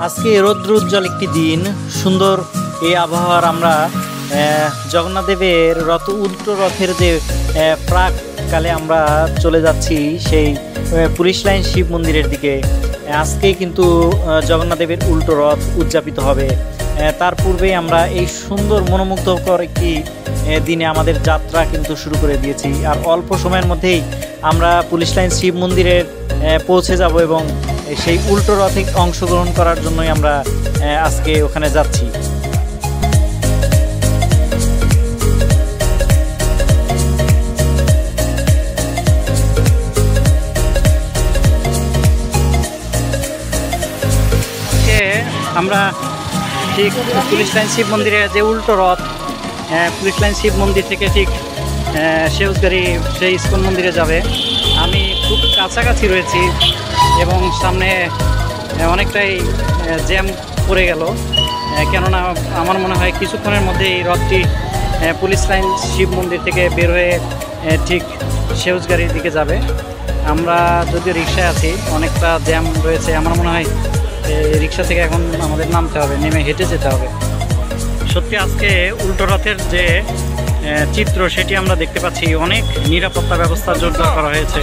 আজকে রৌদ্রোজ্জ্বল একটি দিন, সুন্দর এই আবহাওয়ার আমরা জগন্নাথ দেবের উল্টো রথের যে প্রাককালে আমরা চলে যাচ্ছি সেই পুলিশ লাইন শিব মন্দিরের দিকে। আজকে কিন্তু জগন্নাথ দেবের উল্টো রথ উদযাপিত হবে। তার পূর্বে আমরা এই সুন্দর মনোমুগ্ধকর একটি দিনে আমাদের যাত্রা কিন্তু শুরু করে দিয়েছি। আর অল্প সময়ের মধ্যেই আমরা পুলিশ লাইন শিব মন্দিরে পৌঁছে যাব এবং সেই উল্টো রথে অংশগ্রহণ করার জন্যই আমরা আজকে ওখানে যাচ্ছি। আমরা ঠিক পুলিশ লাইন শিব মন্দিরে যে উল্টো রথ, পুলিশ লাইন শিব মন্দির থেকে ঠিক সেউজগাড়ি সেই ইস্কন মন্দিরে যাবে। আমি খুব কাছাকাছি রয়েছি এবং সামনে অনেকটাই জ্যাম পড়ে গেল, কেননা আমার মনে হয় কিছুক্ষণের মধ্যে এই রথটি পুলিশ লাইন শিব মন্দির থেকে বের হয়ে ঠিক সেউজগাড়ির দিকে যাবে। আমরা যদিও রিক্সায় আছি, অনেকটা জ্যাম রয়েছে। আমার মনে হয় রিক্সা থেকে এখন আমাদের নামতে হবে, নেমে হেঁটে যেতে হবে। সত্যি আজকে উল্টো রথের যে চিত্র সেটি আমরা দেখতে পাচ্ছি। অনেক নিরাপত্তা ব্যবস্থা জোরদার করা হয়েছে।